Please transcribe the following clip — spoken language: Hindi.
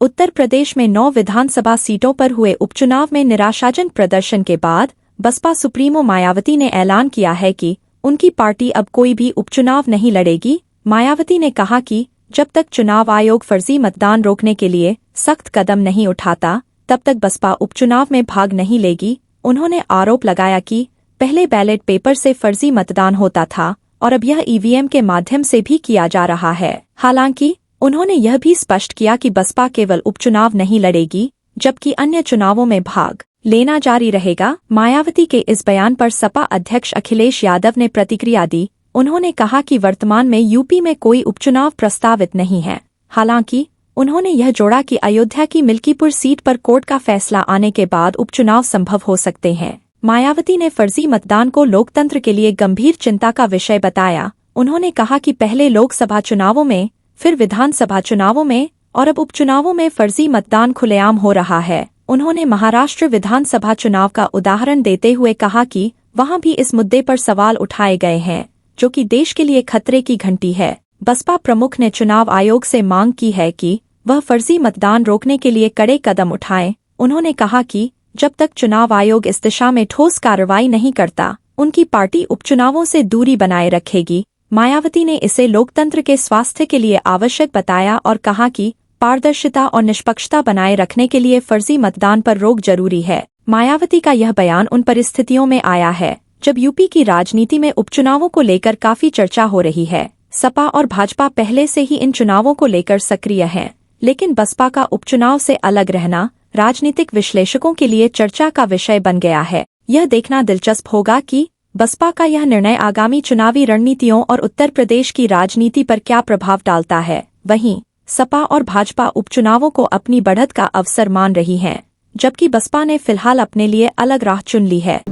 उत्तर प्रदेश में 9 विधानसभा सीटों पर हुए उपचुनाव में निराशाजनक प्रदर्शन के बाद बसपा सुप्रीमो मायावती ने ऐलान किया है कि उनकी पार्टी अब कोई भी उपचुनाव नहीं लड़ेगी। मायावती ने कहा कि जब तक चुनाव आयोग फर्जी मतदान रोकने के लिए सख्त कदम नहीं उठाता, तब तक बसपा उपचुनाव में भाग नहीं लेगी। उन्होंने आरोप लगाया कि पहले बैलेट पेपर से फर्जी मतदान होता था और अब यह ईवीएम के माध्यम से भी किया जा रहा है। हालांकि उन्होंने यह भी स्पष्ट किया कि बसपा केवल उपचुनाव नहीं लड़ेगी, जबकि अन्य चुनावों में भाग लेना जारी रहेगा। मायावती के इस बयान पर सपा अध्यक्ष अखिलेश यादव ने प्रतिक्रिया दी। उन्होंने कहा कि वर्तमान में यूपी में कोई उपचुनाव प्रस्तावित नहीं है। हालांकि उन्होंने यह जोड़ा कि अयोध्या की मिल्कीपुर सीट पर कोर्ट का फैसला आने के बाद उपचुनाव संभव हो सकते हैं। मायावती ने फर्जी मतदान को लोकतंत्र के लिए गंभीर चिंता का विषय बताया। उन्होंने कहा कि पहले लोकसभा चुनावों में, फिर विधानसभा चुनावों में और अब उपचुनावों में फर्जी मतदान खुलेआम हो रहा है। उन्होंने महाराष्ट्र विधानसभा चुनाव का उदाहरण देते हुए कहा कि वहां भी इस मुद्दे पर सवाल उठाए गए हैं, जो कि देश के लिए खतरे की घंटी है। बसपा प्रमुख ने चुनाव आयोग से मांग की है कि वह फर्जी मतदान रोकने के लिए कड़े कदम उठाए। उन्होंने कहा कि जब तक चुनाव आयोग इस दिशा में ठोस कार्रवाई नहीं करता, उनकी पार्टी उपचुनावों से दूरी बनाए रखेगी। मायावती ने इसे लोकतंत्र के स्वास्थ्य के लिए आवश्यक बताया और कहा कि पारदर्शिता और निष्पक्षता बनाए रखने के लिए फर्जी मतदान पर रोक जरूरी है। मायावती का यह बयान उन परिस्थितियों में आया है जब यूपी की राजनीति में उपचुनावों को लेकर काफी चर्चा हो रही है। सपा और भाजपा पहले से ही इन चुनावों को लेकर सक्रिय हैं, लेकिन बसपा का उपचुनाव से अलग रहना राजनीतिक विश्लेषकों के लिए चर्चा का विषय बन गया है। यह देखना दिलचस्प होगा कि बसपा का यह निर्णय आगामी चुनावी रणनीतियों और उत्तर प्रदेश की राजनीति पर क्या प्रभाव डालता है। वहीं सपा और भाजपा उपचुनावों को अपनी बढ़त का अवसर मान रही हैं, जबकि बसपा ने फिलहाल अपने लिए अलग राह चुन ली है।